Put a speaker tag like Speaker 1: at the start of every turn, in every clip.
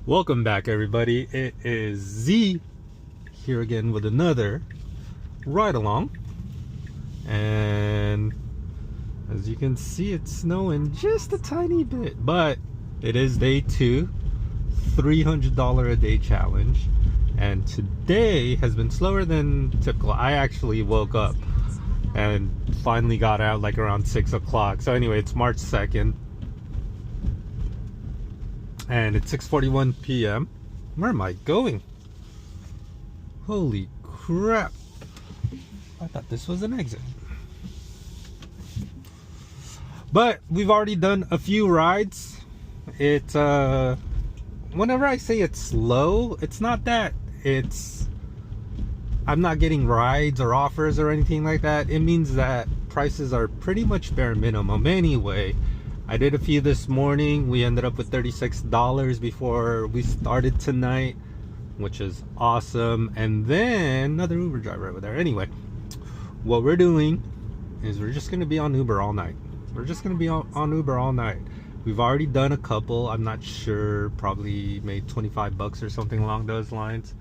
Speaker 1: Welcome back, everybody. It is Z here again with another ride along, and as you can see, it's snowing just a tiny bit, but it is day 2, $300 a day challenge, and today has been slower than typical. I actually woke up and finally got out like around 6 o'clock. So anyway, it's March 2nd. And it's 6:41 p.m. Where am I going? Holy crap. I thought this was an exit. But we've already done a few rides. It's whenever I say it's slow, it's not that I'm not getting rides or offers or anything like that. It means that prices are pretty much bare minimum anyway. I did a few this morning. We ended up with $36 before we started tonight, which is awesome. And then another Uber driver over there. Anyway, what we're doing is we're just going to be on Uber all night. We're just going to be on Uber all night. We've already done a couple. I'm not sure, probably made 25 bucks or something along those lines.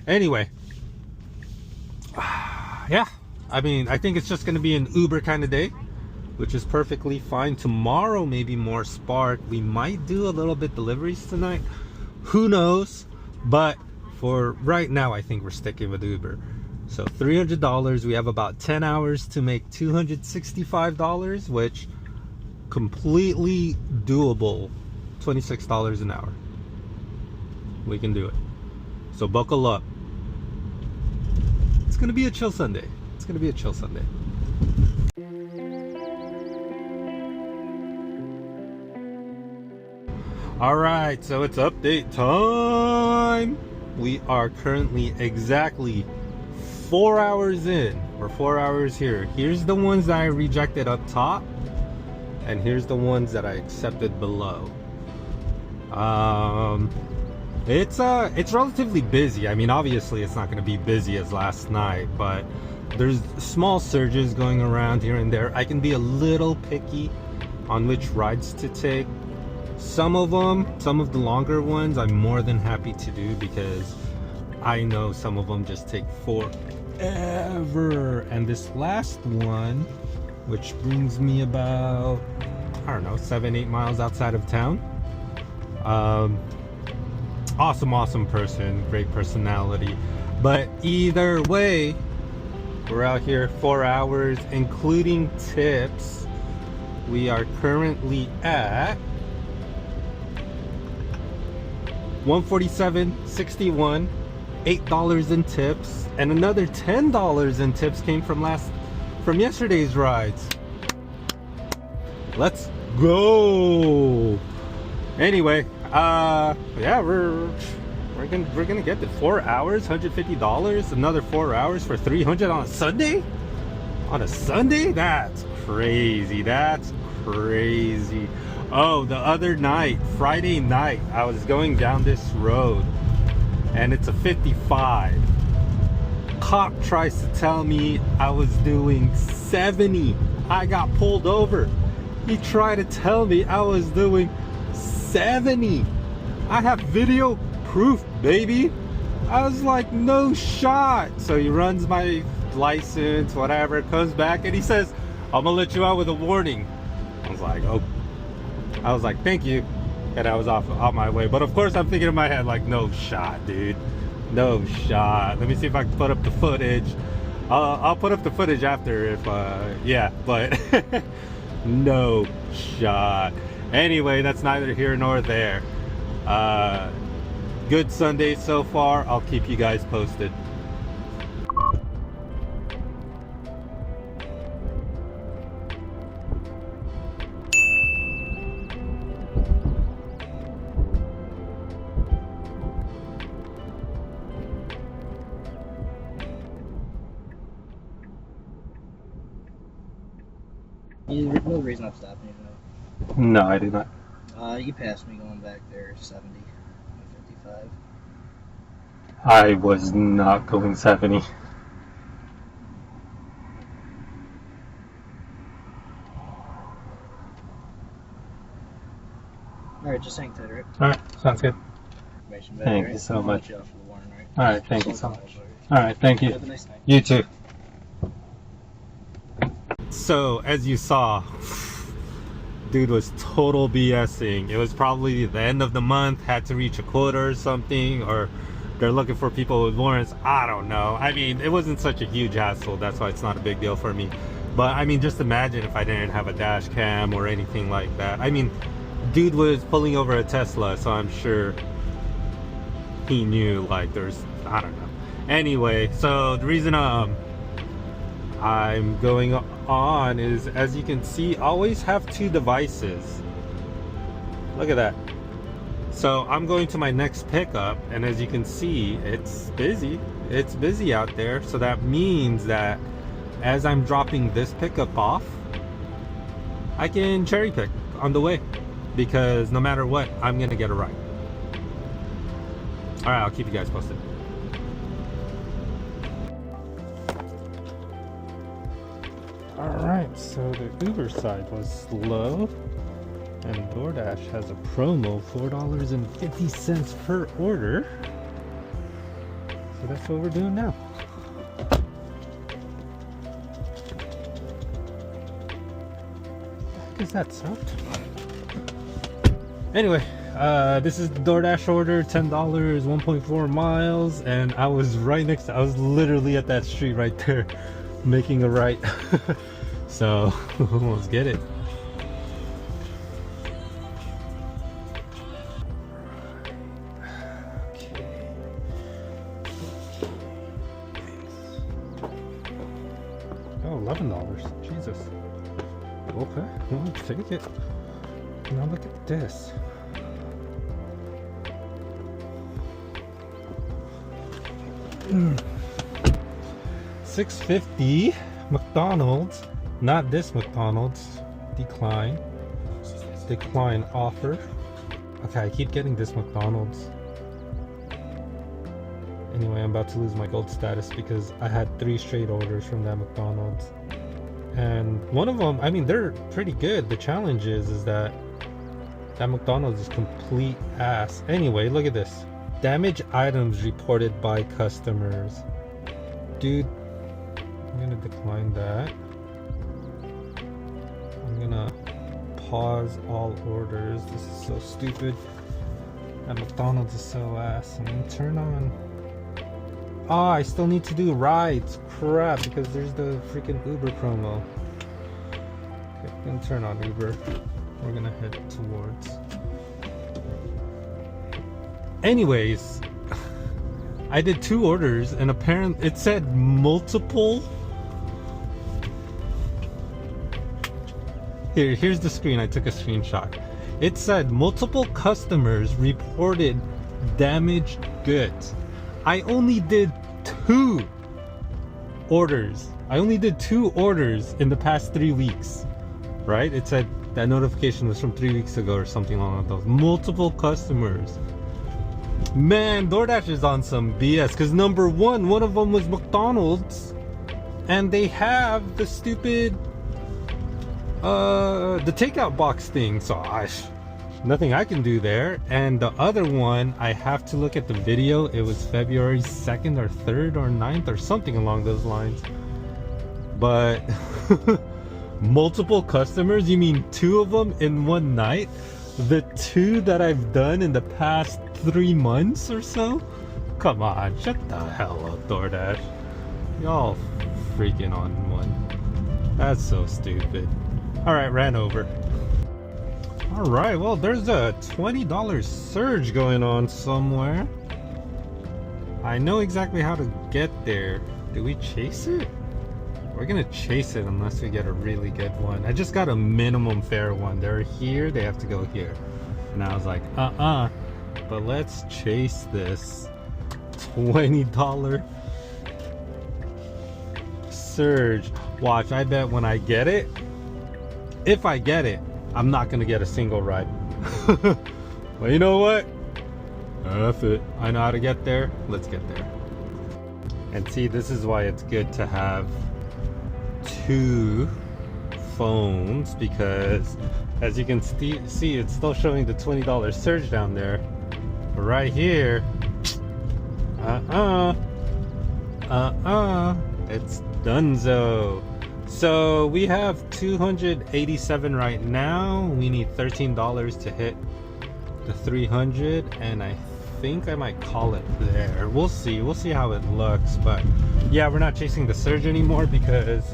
Speaker 1: Anyway, yeah, I mean, I think it's just going to be an Uber kind of day, which is perfectly fine. Tomorrow maybe more spark. We might do a little bit deliveries tonight, who knows, but for right now I think we're sticking with Uber. So $300, we have about 10 hours to make $265, which completely doable. $26 an hour, we can do it. So buckle up. It's gonna be a chill Sunday. It's gonna be a chill Sunday. Alright, so it's update time. We are currently exactly 4 hours in. We're 4 hours here. Here's the ones that I rejected up top, and here's the ones that I accepted below. It's relatively busy. I mean, obviously it's not going to be busy as last night, but there's small surges going around here and there. I can be a little picky on which rides to take. Some of the longer ones, I'm more than happy to do because I know some of them just take forever. And this last one, which brings me about, I don't know, 7-8 miles outside of town. Awesome person, great personality. But either way, we're out here 4 hours, including tips. We are currently at $147.61, $8 in tips, and another $10 in tips came from yesterday's rides. Let's go. Anyway, yeah, we're gonna get to 4 hours, $150, another 4 hours for $300 on a Sunday. On a Sunday? That's crazy. That's crazy. Oh, the other night, Friday night, I was going down this road and it's a 55. Cop tries to tell me I was doing 70. I got pulled over. He tried to tell me I was doing 70. I have video proof, baby. I was like, no shot. So he runs my license, whatever, comes back and he says, I'm gonna let you out with a warning. I was like, oh. I was like, thank you, and I was off my way. But of course I'm thinking in my head like, no shot, dude, no shot. Let me see if I can put up the footage. I'll put up the footage after if yeah, but no shot. Anyway, that's neither here nor there. Good Sunday so far. I'll keep you guys posted.
Speaker 2: There's no reason I'm stopping you tonight.
Speaker 1: No, I did not.
Speaker 2: You passed me going back there 70, 55.
Speaker 1: I was not going 70.
Speaker 2: Alright. Alright, just hang tight, right?
Speaker 1: Alright, sounds good.
Speaker 2: Information back,
Speaker 1: Thank
Speaker 2: right?
Speaker 1: you so much.
Speaker 2: For the warrant, right?
Speaker 1: Alright, thank you so much. Alright, thank you.
Speaker 2: Have a nice night.
Speaker 1: You too. So, as you saw, dude was total BSing. It was probably the end of the month, had to reach a quota or something, or they're looking for people with warrants. I don't know. I mean, it wasn't such a huge hassle. That's why it's not a big deal for me. But I mean, just imagine if I didn't have a dash cam or anything like that. I mean, dude was pulling over a Tesla, so I'm sure he knew, like, there's, I don't know. Anyway, so the reason I'm going on is, as you can see, always have two devices. Look at that. So I'm going to my next pickup, and as you can see, it's busy. It's busy out there. So that means that as I'm dropping this pickup off, I can cherry pick on the way, because no matter what, I'm gonna get a ride. All right, I'll keep you guys posted. Alright, so the Uber side was slow, and DoorDash has a promo, $4.50 per order. So that's what we're doing now. What the heck is that sound? Anyway, this is the DoorDash order, $10, 1.4 miles, and I was right next to, I was literally at that street right there, making a right. So let's get it. Oh, $11. Jesus. Okay, well, take it. Now look at this. $6.50 McDonald's. Not this McDonald's. Decline offer. Okay, I keep getting this McDonald's. Anyway, I'm about to lose my gold status because I had 3 straight orders from that McDonald's. And one of them, I mean, they're pretty good. The challenge is that McDonald's is complete ass. Anyway, look at this. Damaged items reported by customers. Dude, I'm gonna decline that. I'm gonna pause all orders. This is so stupid. That McDonald's is so ass. I'm gonna turn on. Ah, I still need to do rides. Crap, because there's the freaking Uber promo. Okay, I'm gonna turn on Uber. We're gonna head towards. Anyways, I did 2 orders, and apparently it said multiple. Here's the screen. I took a screenshot. It said multiple customers reported damaged goods. I only did 2 orders. I only did 2 orders in the past 3 weeks, right? It said that notification was from 3 weeks ago or something along those. Multiple customers. Man, DoorDash is on some BS, because number one of them was McDonald's, and they have the stupid the takeout box thing, so nothing I can do there. And the other one, I have to look at the video. It was February 2nd or 3rd or 9th or something along those lines. But multiple customers, you mean 2 of them in one night? The 2 that I've done in the past 3 months or so? Come on, shut the hell up, DoorDash. Y'all freaking on one. That's so stupid. Alright, ran over. Alright, well, there's a $20 surge going on somewhere. I know exactly how to get there. Do we chase it? We're gonna chase it unless we get a really good one. I just got a minimum fare one. They're here, they have to go here. And I was like, but let's chase this $20 surge. Watch, I bet when I get it, if I get it, I'm not gonna get a single ride. Well, you know what? F it. I know how to get there. Let's get there. And see, this is why it's good to have 2 phones, because As you can see, it's still showing the $20 surge down there. But right here, it's donezo. So we have 287 right now. We need $13 to hit the 300, and I think I might call it there. We'll see how it looks. But yeah, we're not chasing the surge anymore because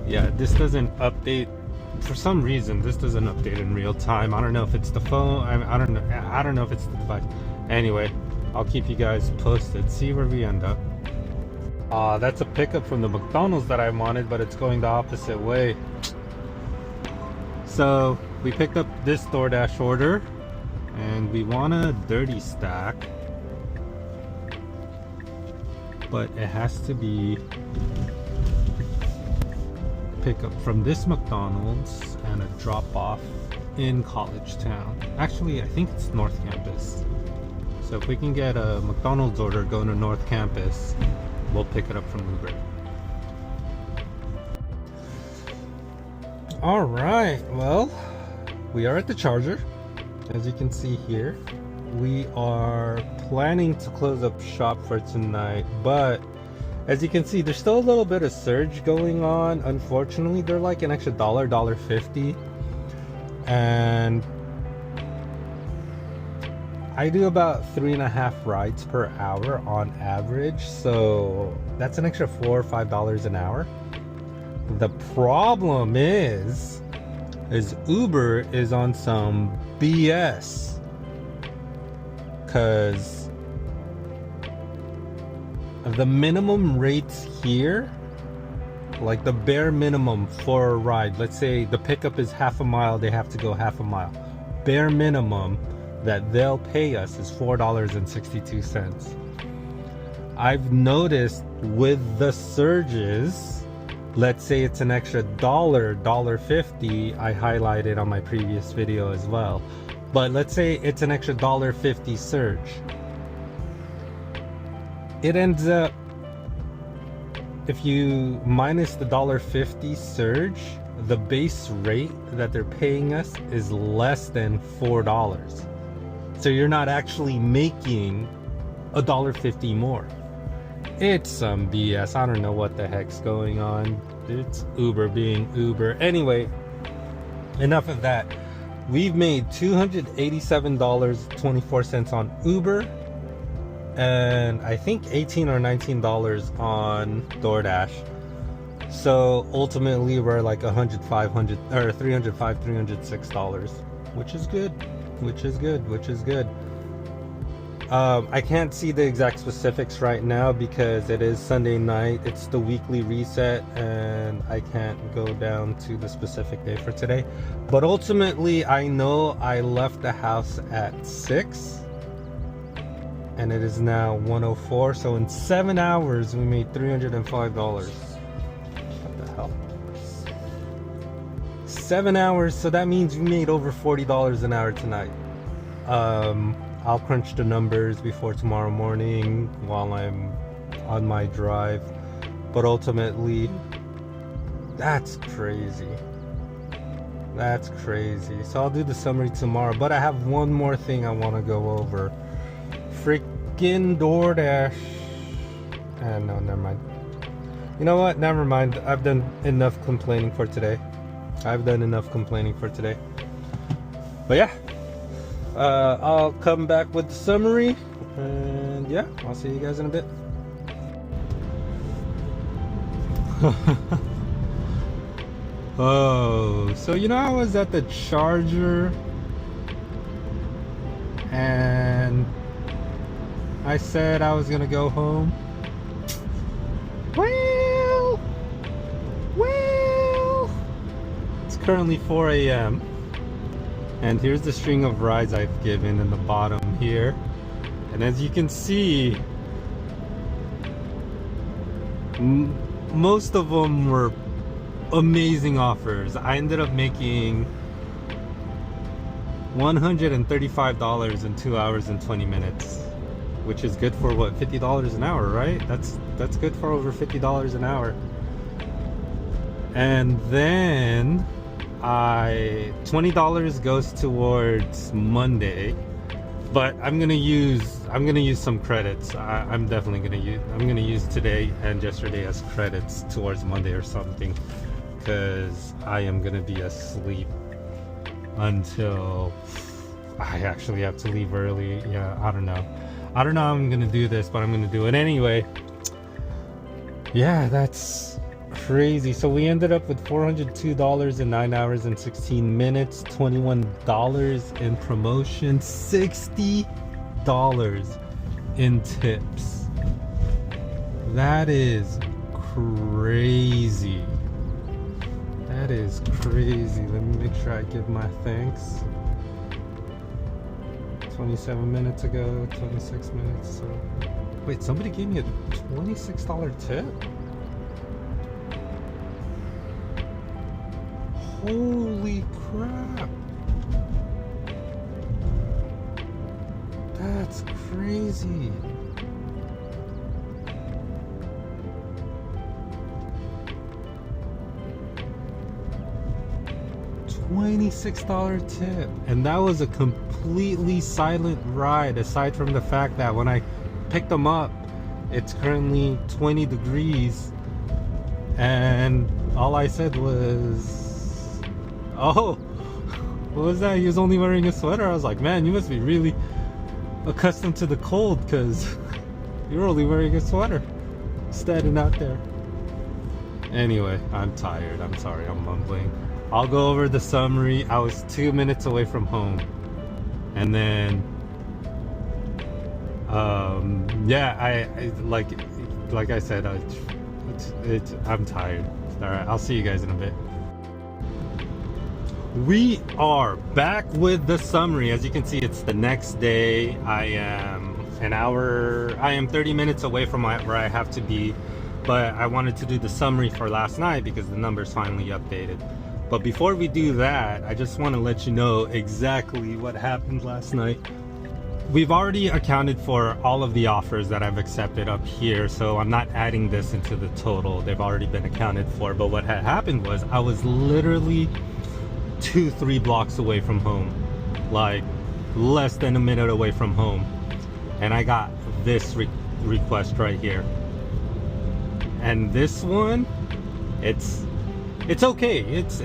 Speaker 1: yeah, this doesn't update. For some reason this doesn't update in real time. I don't know if it's the phone. I don't know if it's the device. Anyway, I'll keep you guys posted, see where we end up. That's a pickup from the McDonald's that I wanted, but it's going the opposite way. So we picked up this DoorDash order and we want a dirty stack, but it has to be pick up from this McDonald's and a drop off in College Town. Actually, I think it's North Campus. So if we can get a McDonald's order going to North Campus, we'll pick it up from Uber. All right, well, we are at the charger. As you can see here, we are planning to close up shop for tonight, but as you can see, there's still a little bit of surge going on. Unfortunately, they're like an extra $1.50, and I do about 3.5 rides per hour on average, so that's an extra $4 or $5 an hour. The problem is Uber is on some BS, because the minimum rates here, like the bare minimum for a ride, let's say the pickup is half a mile, they have to go half a mile. Bare minimum that they'll pay us is $4.62. I've noticed with the surges, let's say it's an extra $1.50, I highlighted on my previous video as well, but let's say it's an extra $1.50 surge. It ends up, if you minus the $1.50 surge, the base rate that they're paying us is less than $4. So you're not actually making $1.50 more. It's some BS. I don't know what the heck's going on. It's Uber being Uber. Anyway, enough of that. We've made $287.24 on Uber, and I think $18 or $19 on DoorDash. So ultimately we're like $306, which is good. I can't see the exact specifics right now because it is Sunday night. It's the weekly reset and I can't go down to the specific day for today. But ultimately, I know I left the house at 6 and it is now 1:04. So in 7 hours, we made $305. What the hell? 7 hours, so that means we made over $40 an hour tonight. I'll crunch the numbers before tomorrow morning while I'm on my drive, but ultimately, that's crazy. So I'll do the summary tomorrow, but I have one more thing I want to go over. Freaking DoorDash. No, never mind. You know what? Never mind. I've done enough complaining for today. But yeah. I'll come back with the summary, and yeah, I'll see you guys in a bit. Oh, so you know, I was at the charger and I said I was gonna go home. Well, it's currently 4 a.m. and here's the string of rides I've given in the bottom here, and as you can see, most of them were amazing offers. I ended up making $135 in 2 hours and 20 minutes, which is good for what, $50 an hour, right? That's good for over $50 an hour. And then $20 goes towards Monday, but I'm gonna use some credits. I'm gonna use today and yesterday as credits towards Monday or something, because I am gonna be asleep until I actually have to leave early. Yeah, I don't know how I'm gonna do this, but I'm gonna do it anyway. Yeah, that's crazy. So we ended up with $402 in 9 hours and 16 minutes, $21 in promotion, $60 in tips. That is crazy. That is crazy. Let me make sure I give my thanks. 27 minutes ago, 26 minutes. So wait, somebody gave me a $26 tip? Holy crap. That's crazy. $26 tip, and that was a completely silent ride, aside from the fact that when I picked them up, it's currently 20 degrees, and all I said was, oh, what was that? He was only wearing a sweater. I was like, man, you must be really accustomed to the cold, because you're only wearing a sweater standing out there. Anyway, I'm tired. I'm sorry, I'm mumbling. I'll go over the summary. I was 2 minutes away from home, and then yeah, I like I said, I'm tired. All right, I'll see you guys in a bit. We are back with the summary. As you can see, it's the next day. I am 30 minutes away from where I have to be, but I wanted to do the summary for last night because the numbers finally updated. But before we do that, I just want to let you know exactly what happened last night. We've already accounted for all of the offers that I've accepted up here, so I'm not adding this into the total. They've already been accounted for. But what had happened was I was literally 2-3 blocks away from home, like less than a minute away from home, and I got this request right here. And this one, it's okay. It's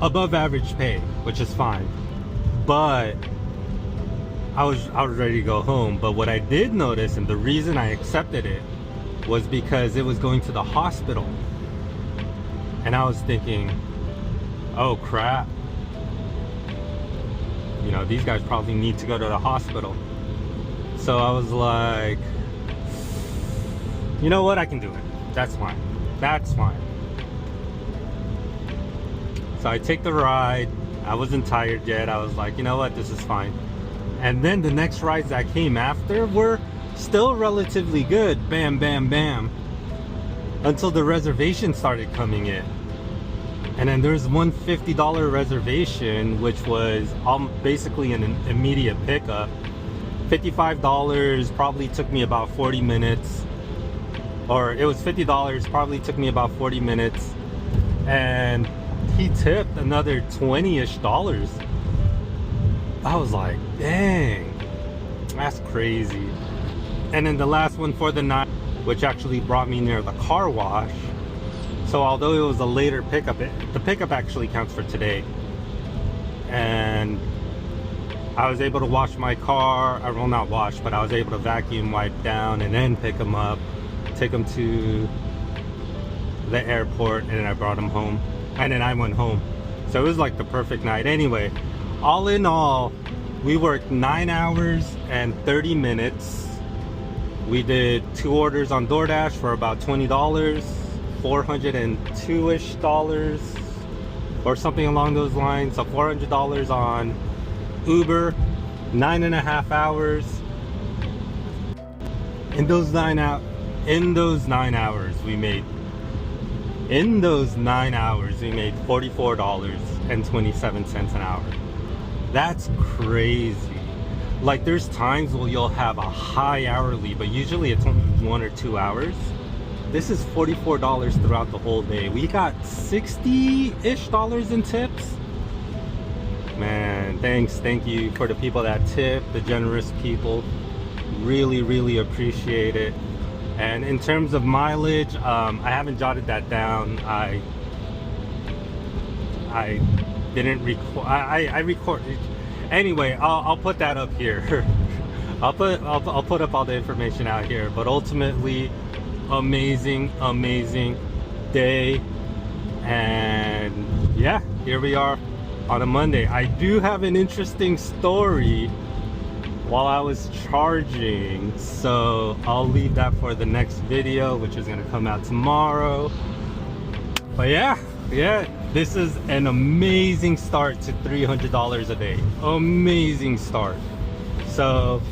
Speaker 1: above average pay, which is fine. But I was ready to go home. But what I did notice, and the reason I accepted it, was because it was going to the hospital. And I was thinking, oh crap, you know, these guys probably need to go to the hospital. So I was like, you know what, I can do it. That's fine. That's fine. So I take the ride. I wasn't tired yet. I was like, you know what, this is fine. And then the next rides that came after were still relatively good. Bam, bam, bam. Until the reservation started coming in. And then there's one $50 reservation, which was basically an immediate pickup. $55 probably took me about 40 minutes. Or it was $50, probably took me about 40 minutes. And he tipped another $20-ish. I was like, dang, that's crazy. And then the last one for the night, which actually brought me near the car wash. So although it was a later pickup, the pickup actually counts for today. And I was able to wash my car, or well, not wash, but I was able to vacuum wipe down and then pick him up, take him to the airport, and then I brought him home. And then I went home. So it was like the perfect night. Anyway, all in all, we worked 9 hours and 30 minutes. We did 2 orders on DoorDash for about $20, $402-ish or something along those lines. So $400 on Uber, 9.5 hours. In those 9 hours we made $44.27 an hour. That's crazy. Like, there's times where you'll have a high hourly, but usually it's only 1 or 2 hours. This is $44 throughout the whole day. We got $60-ish in tips. Man, thank you for the people that tip, the generous people. Really appreciate it. And in terms of mileage, I haven't jotted that down. I didn't record. I recorded. Anyway, I'll put that up here. I'll put up all the information out here. But ultimately, amazing day. And yeah, here we are on a Monday. I do have an interesting story while I was charging, so I'll leave that for the next video, which is gonna come out tomorrow. But yeah, this is an amazing start to $300 a day. Amazing start. So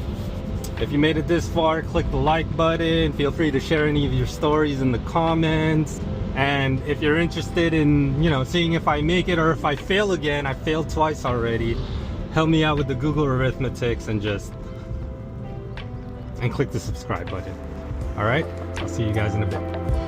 Speaker 1: if you made it this far, click the like button. Feel free to share any of your stories in the comments. And if you're interested in, you know, seeing if I make it or if I fail again, I failed twice already, help me out with the Google arithmetics and click the subscribe button. All right, I'll see you guys in a bit.